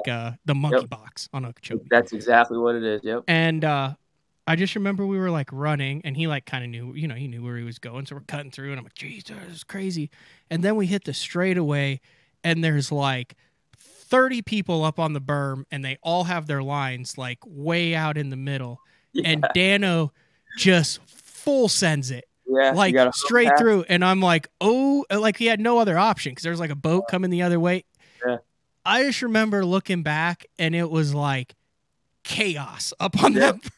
the Monkey Box on Okeechobee. That's exactly what it is. Yep. And I just remember we were like running, and he like kind of knew, he knew where he was going. So we're cutting through, and I'm like, geez, this is crazy. And then we hit the straightaway, and there's like 30 people up on the berm, and they all have their lines like way out in the middle. Yeah. And Dano just full sends it. Yeah, like straight through. And I'm like, oh, like he had no other option because there was like a boat coming the other way. Yeah. I just remember looking back, and it was like chaos up on that berm.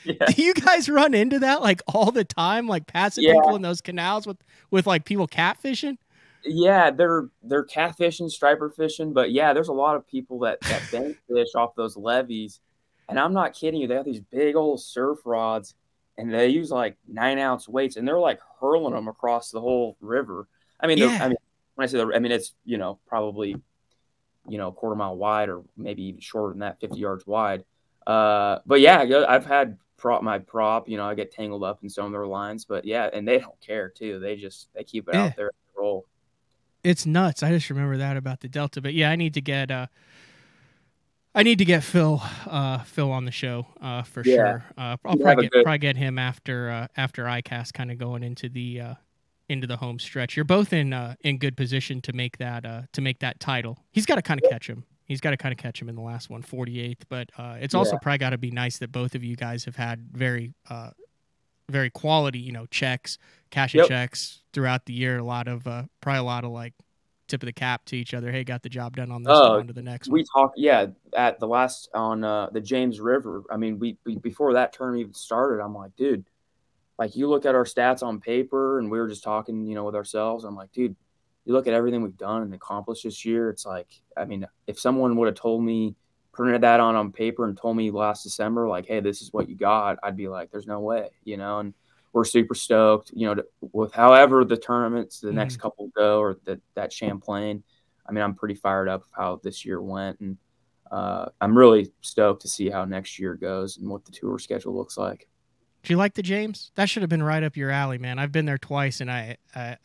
Yeah. Do you guys run into that like all the time, like passing people in those canals with like people catfishing? Yeah, they're catfishing, striper fishing, but yeah, there's a lot of people that bank fish off those levees, and I'm not kidding you. They have these big old surf rods, and they use like 9-ounce weights, and they're like hurling them across the whole river. I mean, when I say it's probably a quarter mile wide, or maybe even shorter than that, 50 yards wide. But yeah, I've had my prop. I get tangled up in some of their lines, but yeah, and they don't care too. They keep it out there and roll. It's nuts. I just remember that about the Delta. But yeah, I need to get Phil on the show for sure. I'll probably get him after ICAST, kind of going into the home stretch. You're both in good position to make that title. He's got to kind of catch him. He's got to kind of catch him in the last one, 48th. But it's also probably got to be nice that both of you guys have had very quality, checks, cash and checks throughout the year. Probably a lot of like tip of the cap to each other. Hey, got the job done on this one, on to the next one. We talked, at the last on the James River. I mean, we before that tournament even started, I'm like, dude, like you look at our stats on paper, and we were just talking, with ourselves. I'm like, dude, you look at everything we've done and accomplished this year. It's like, I mean, if someone would have told me, printed that on paper and told me last December, like, hey, this is what you got, I'd be like, there's no way, and we're super stoked, with however the tournaments, the next couple go, or that Champlain. I mean, I'm pretty fired up of how this year went, and I'm really stoked to see how next year goes and what the tour schedule looks like. Do you like the James? That should have been right up your alley, man. I've been there twice, and I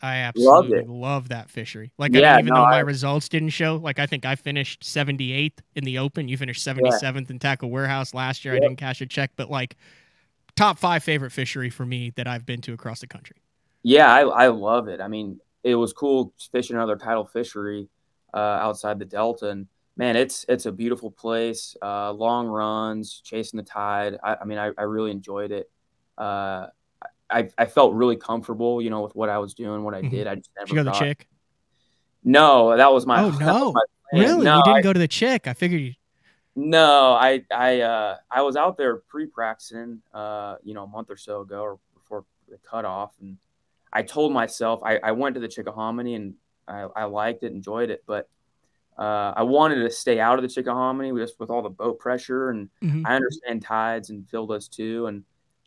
absolutely love that fishery. Like, even though my results didn't show, like I think I finished 78th in the Open. You finished 77th in Tackle Warehouse last year. I didn't cash a check, but like top 5 favorite fishery for me that I've been to across the country. Yeah, I love it. I mean, it was cool fishing another tidal fishery outside the Delta, and man, it's a beautiful place. Long runs, chasing the tide. I mean, I really enjoyed it. I felt really comfortable, with what I was doing, what I did. I just never. Did you go to the chick? No, that was my. Oh no! Really? No, you didn't go to the chick? I figured you. No, I was out there pre-practicing, a month or so ago, or before the cutoff, and I told myself I went to the Chickahominy, and I liked it, enjoyed it, but I wanted to stay out of the Chickahominy just with all the boat pressure, and I understand tides, and Phil does too, and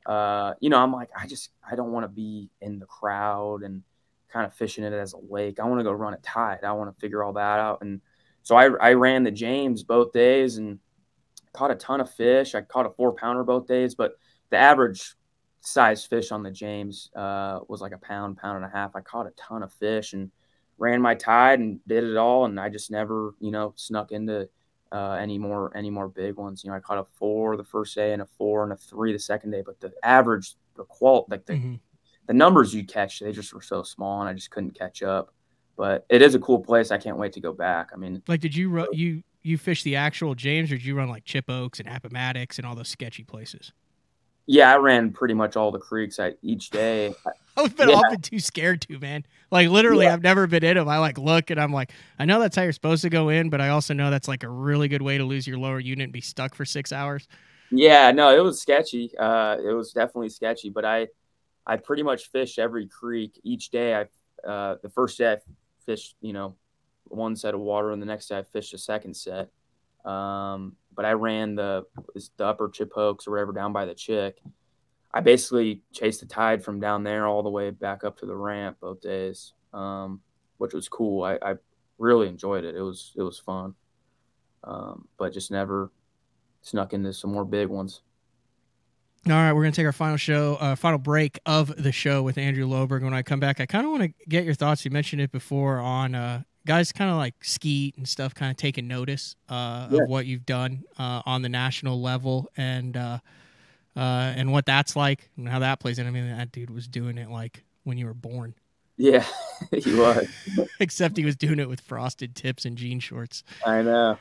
I'm like, I don't want to be in the crowd and kind of fishing it as a lake. I want to go run a tide. I want to figure all that out. And so I ran the James both days and caught a ton of fish. I caught a 4-pounder both days, but the average size fish on the James was like a pound and a half. I caught a ton of fish and ran my tide and did it all. And I just never, snuck into any more big ones. You know, I caught a 4 the first day and a 4 and a 3 the second day, but the average, the numbers you catch, they just were so small, and I just couldn't catch up. But it is a cool place. I can't wait to go back. I mean, like, did you fish the actual James, or did you run like Chip Oaks and Appomattox and all those sketchy places? Yeah, I ran pretty much all the creeks each day. I've been often too scared to, man. Like, literally, I've never been in them. I like look and I'm like, I know that's how you're supposed to go in, but I also know that's like a really good way to lose your lower unit and be stuck for 6 hours. Yeah, no, it was sketchy. It was definitely sketchy, but I pretty much fished every creek each day. The first day I fished, you know, one set of water, and the next day I fished a second set. But I ran the upper Chip Oaks or whatever down by the Chick. I basically chased the tide from down there all the way back up to the ramp both days, which was cool. I really enjoyed it. It was fun, but just never snuck into some more big ones. All right, we're going to take our final break of the show with Andrew Loberg. When I come back, I kind of want to get your thoughts. You mentioned it before on guys kind of like Skeet and stuff, kind of taking notice of what you've done on the national level and what that's like and how that plays in. I mean, that dude was doing it like when you were born. Yeah, he was. Except he was doing it with frosted tips and jean shorts. I know.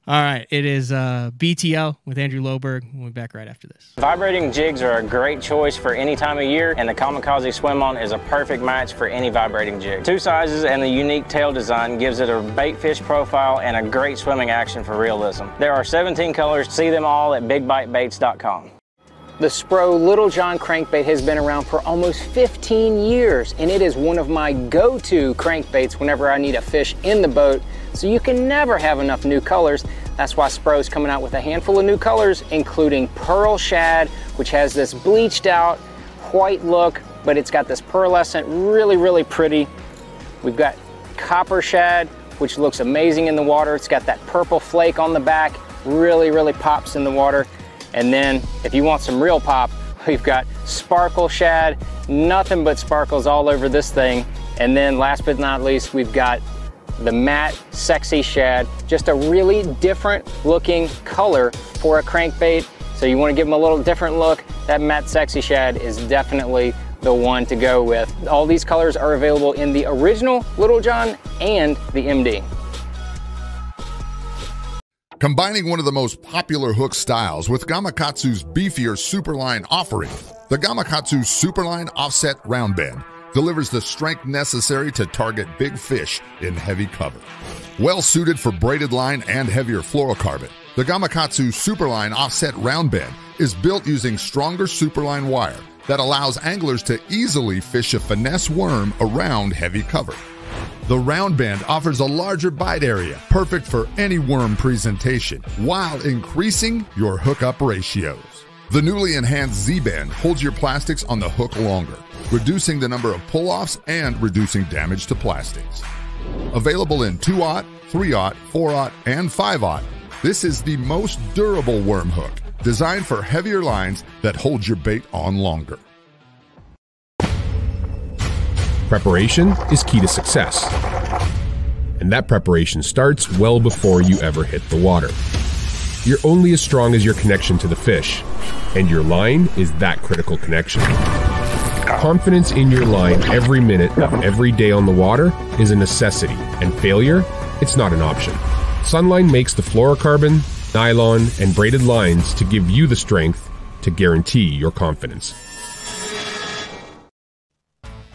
All right, it is BTL with Andrew Loberg. We'll be back right after this. Vibrating jigs are a great choice for any time of year, and the Kamikaze Swim-On is a perfect match for any vibrating jig. 2 sizes and the unique tail design gives it a bait fish profile and a great swimming action for realism. There are 17 colors. See them all at bigbitebaits.com. The Spro Little John crankbait has been around for almost 15 years, and it is one of my go-to crankbaits whenever I need a fish in the boat, so you can never have enough new colors. That's why Spro's coming out with a handful of new colors, including Pearl Shad, which has this bleached out white look, but it's got this pearlescent, really, really pretty. We've got Copper Shad, which looks amazing in the water. It's got that purple flake on the back, really, really pops in the water. And then if you want some real pop, we've got Sparkle Shad, nothing but sparkles all over this thing. And then last but not least, we've got the matte Sexy Shad, just a really different looking color for a crankbait. So you want to give them a little different look, that matte Sexy Shad is definitely the one to go with. All these colors are available in the original Little John and the MD. Combining one of the most popular hook styles with Gamakatsu's beefier Superline offering, the Gamakatsu Superline Offset Round Bend delivers the strength necessary to target big fish in heavy cover. Well suited for braided line and heavier fluorocarbon, the Gamakatsu Superline Offset Round Bend is built using stronger Superline wire that allows anglers to easily fish a finesse worm around heavy cover. The round bend offers a larger bite area, perfect for any worm presentation, while increasing your hookup ratios. The newly enhanced Z-bend holds your plastics on the hook longer, reducing the number of pull-offs and reducing damage to plastics. Available in 2/0, 3/0, 4/0, and 5/0, this is the most durable worm hook, designed for heavier lines that hold your bait on longer. Preparation is key to success. And that preparation starts well before you ever hit the water. You're only as strong as your connection to the fish, and your line is that critical connection. Confidence in your line every minute of every day on the water is a necessity, and failure, it's not an option. Sunline makes the fluorocarbon, nylon, and braided lines to give you the strength to guarantee your confidence.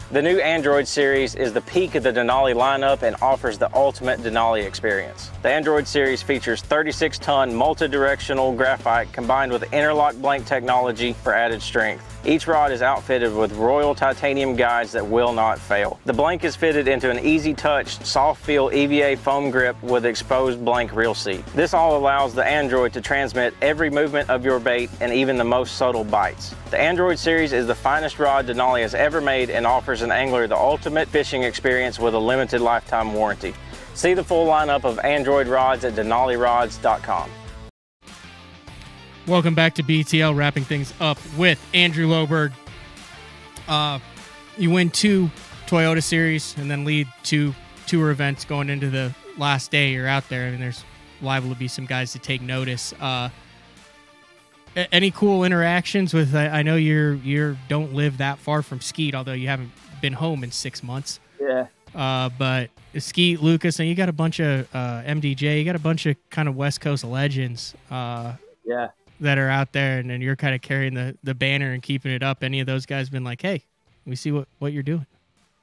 The new Android series is the peak of the Denali lineup and offers the ultimate Denali experience. The Android series features 36-ton multi-directional graphite combined with interlock blank technology for added strength. Each rod is outfitted with Royal titanium guides that will not fail. The blank is fitted into an easy-touch, soft-feel EVA foam grip with exposed blank reel seat. This all allows the Android to transmit every movement of your bait and even the most subtle bites. The Android series is the finest rod Denali has ever made and offers an angler the ultimate fishing experience with a limited lifetime warranty. See the full lineup of Android rods at denalirods.com. Welcome back to BTL, wrapping things up with Andrew Loberg. You win 2 Toyota Series and then lead 2 tour events going into the last day you're out there. I mean, there's liable to be some guys to take notice. Any cool interactions with? I know you don't live that far from Skeet, although you haven't been home in 6 months. Yeah. But Skeet, Lucas, and you got a bunch of MDJ. You got a bunch of kind of West Coast legends. Yeah. That are out there, and then you're kind of carrying the banner and keeping it up. Any of those guys been like, hey, we see what you're doing?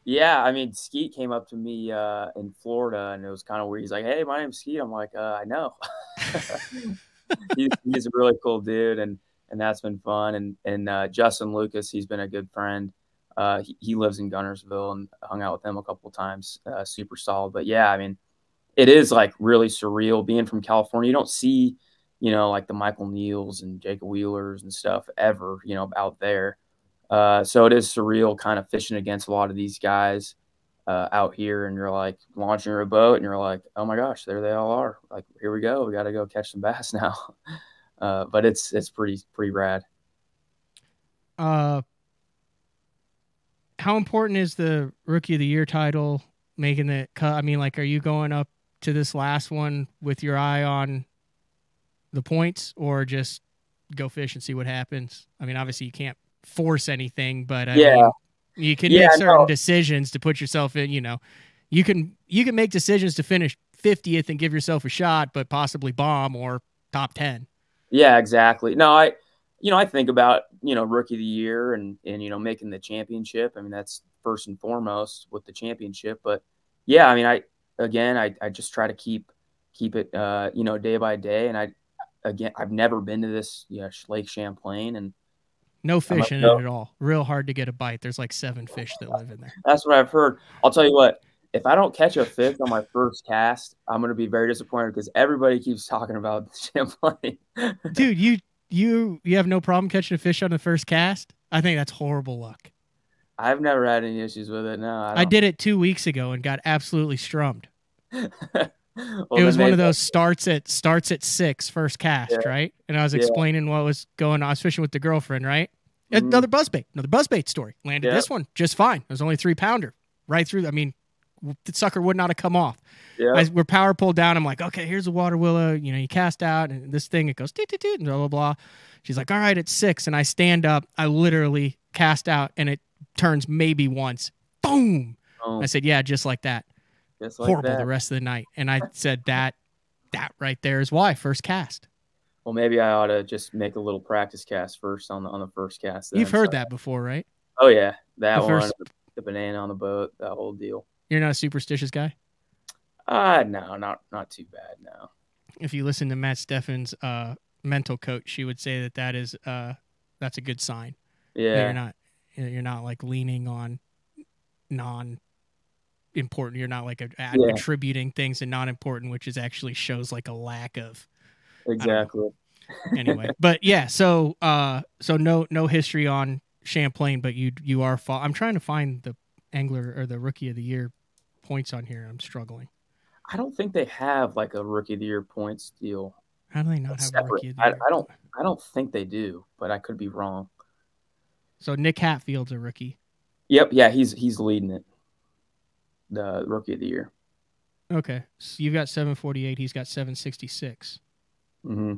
Yeah, I mean, Skeet came up to me in Florida, and it was kind of weird. He's like, hey, my name's Skeet. I'm like, I know. he's a really cool dude, and that's been fun. And Justin Lucas, he's been a good friend. He lives in Gunnersville, and hung out with him a couple of times. Super solid. But yeah, I mean, it is like really surreal being from California. You don't see, like the Michael Neals and Jacob Wheelers and stuff ever, out there. So it is surreal kind of fishing against a lot of these guys out here, and you're like launching your boat and you're like, oh my gosh, there they all are. Like, here we go. We got to go catch some bass now. But it's pretty rad. How important is the Rookie of the Year title making the cut? I mean, like, are you going up to this last one with your eye on the points, or just go fish and see what happens? I mean, obviously you can't force anything, but I mean, you can make certain decisions to put yourself in, you can make decisions to finish 50th and give yourself a shot, but possibly bomb or top 10. Yeah, exactly. No, I think about, Rookie of the Year and making the championship. I mean, that's first and foremost with the championship. But yeah, I mean, I just try to keep it, day by day. And I've never been to this Lake Champlain, and no fish in it at all. Real hard to get a bite. There's like 7 fish that live in there. That's what I've heard. I'll tell you what, if I don't catch a fish on my first cast, I'm going to be very disappointed, because everybody keeps talking about Champlain. Dude, you have no problem catching a fish on the first cast? I think that's horrible luck. I've never had any issues with it. No, I did it 2 weeks ago and got absolutely strummed. Well, it was one of those starts at 6 first cast, Yeah. right? And I was explaining what was going on. I was fishing with the girlfriend, right? Another buzzbait story. Landed this one just fine. It was only 3-pounder right through. I mean, the sucker would not have come off. Yeah. We're power pulled down. I'm like, okay, here's a water willow. You cast out, and this thing, it goes toot, toot, toot, and blah, blah, blah. She's like, all right, it's 6. And I stand up. I literally cast out, and it turns maybe once. Boom. Oh. I said, yeah, just like that. Just like Horrible that. the rest of the night. And I said that right there is why. First cast. Well, maybe I ought to just make a little practice cast first on the first cast. You've heard that before, right? Oh, yeah. That The one, first- the banana on the boat, that whole deal. You're not a superstitious guy? No, not too bad, no. If you listen to Matt Steffen's mental coach, she would say that is that's a good sign. Yeah. That you're not like leaning on non-important. You're not like attributing things to non-important, which is actually shows like a lack of. Exactly. Anyway, but yeah, so no history on Champlain, but you are. I'm trying to find the angler or the Rookie of the Year points on here. I'm struggling. I don't think they have like a Rookie of the Year points deal. How do they not have separate. a Rookie of the Year? I don't think they do, but I could be wrong. So Nick Hatfield's a rookie. Yep, yeah, he's leading it. The Rookie of the Year. Okay, so you've got 748. He's got 766. Mm-hmm.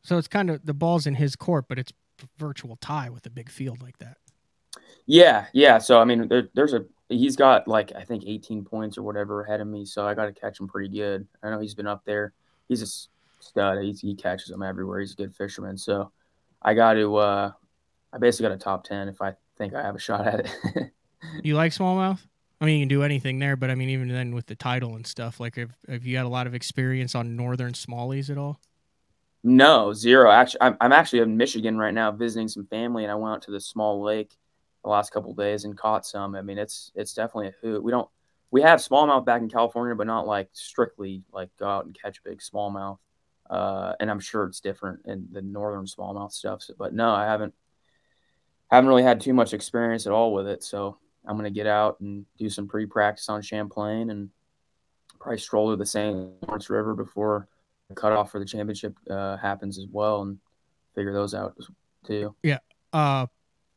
So it's kind of the ball's in his court, but it's virtual tie with a big field like that. Yeah. So I mean, he's got like I think 18 points or whatever ahead of me, so I got to catch him pretty good. I know he's been up there. He's a stud. He catches them everywhere. He's a good fisherman. So I got to. I basically got a top 10 if I think I have a shot at it. You like smallmouth? I mean, you can do anything there, but I mean, even then with the title and stuff, like have you had a lot of experience on northern smallies at all? No, zero. Actually, I'm actually in Michigan right now visiting some family, and I went out to the small lake the last couple of days and caught some. I mean, it's definitely a hoot. We have smallmouth back in California, but not like strictly like go out and catch big smallmouth. And I'm sure it's different in the northern smallmouth stuff. But no, I haven't really had too much experience at all with it. So I'm going to get out and do some pre-practice on Champlain and probably stroll to the St. Lawrence River before the cutoff for the championship happens as well, and figure those out too. Yeah. I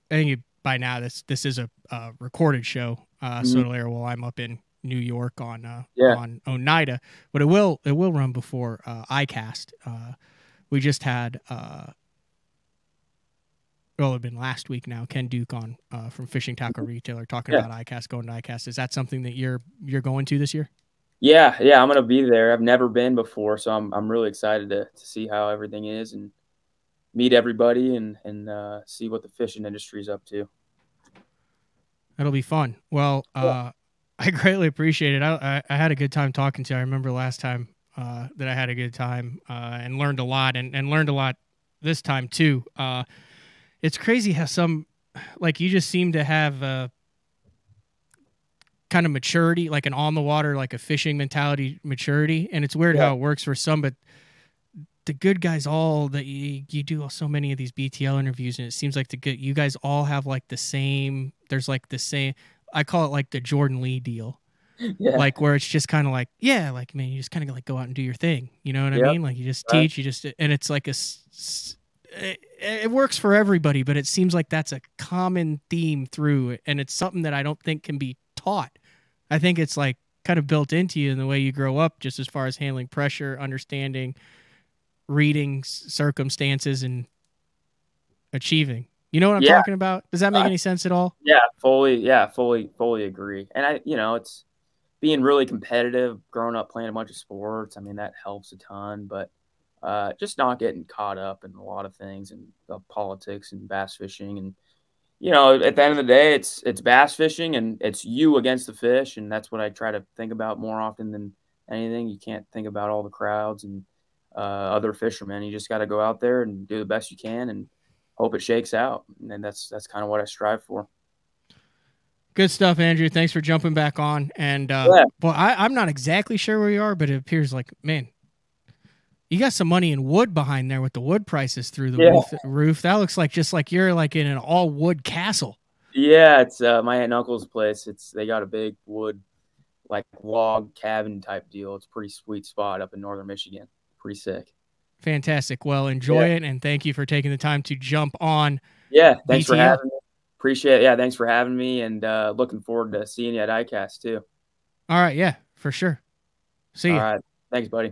think by now this is a recorded show, so it'll air while I'm up in New York on Oneida, but it will run before ICAST. We just had well, it'd been last week now, Ken Duke on from Fishing Tackle Retailer talking about ICAST, going to ICAST. Is that something that you're going to this year? Yeah, I'm gonna be there. I've never been before, so I'm really excited to see how everything is and meet everybody and see what the fishing industry is up to. That'll be fun. Well, I greatly appreciate it. I had a good time talking to you. I remember last time that I had a good time and learned a lot, and learned a lot this time too. It's crazy how some, like, you just seem to have a kind of maturity, like an on the water, like a fishing mentality maturity. And it's weird how it works for some, but the good guys, all that you do so many of these BTL interviews, and it seems like you guys all have like the same, there's like the same, I call it like the Jordan Lee deal. Yeah. Like where it's just kind of like, yeah, like, man, you just kind of like go out and do your thing. You know what I mean? Like you just teach, and it's like it works for everybody, but it seems like that's a common theme through it. And it's something that I don't think can be taught. I think it's like kind of built into you in the way you grow up, just as far as handling pressure, understanding, reading circumstances, and achieving. You know what I'm talking about? Does that make any sense at all? Yeah, fully agree. And it's being really competitive, growing up playing a bunch of sports. I mean, that helps a ton, but just not getting caught up in a lot of things and politics and bass fishing. And, at the end of the day, it's bass fishing and it's you against the fish. And that's what I try to think about more often than anything. You can't think about all the crowds and other fishermen. You just got to go out there and do the best you can and hope it shakes out. And that's kind of what I strive for. Good stuff, Andrew. Thanks for jumping back on. And well, I'm not exactly sure where you are, but it appears like, man, you got some money in wood behind there with the wood prices through the roof. That looks like just like you're like in an all wood castle. Yeah, it's my aunt and uncle's place. They got a big wood, like log cabin type deal. It's a pretty sweet spot up in northern Michigan. Pretty sick. Fantastic. Well, enjoy it, and thank you for taking the time to jump on. Yeah, thanks for having me. Appreciate it. Yeah, thanks for having me, and looking forward to seeing you at ICAST too. All right, yeah, for sure. See you. All right, thanks, buddy.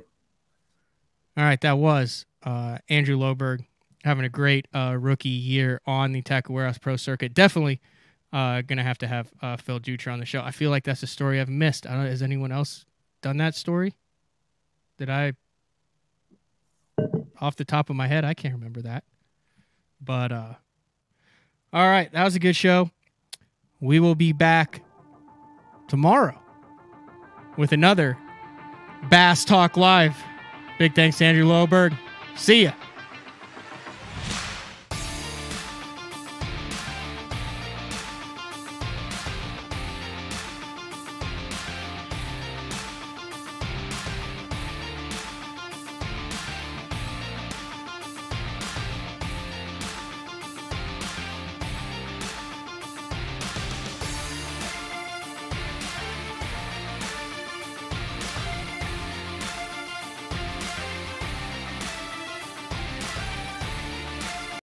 All right, that was Andrew Loberg having a great rookie year on the Tackle Warehouse Pro Circuit. Definitely going to have Phil Dutra on the show. I feel like that's a story I've missed. I don't know, has anyone else done that story? Did I, off the top of my head, I can't remember that. But, all right, that was a good show. We will be back tomorrow with another Bass Talk Live. Big thanks to Andrew Loberg. See ya.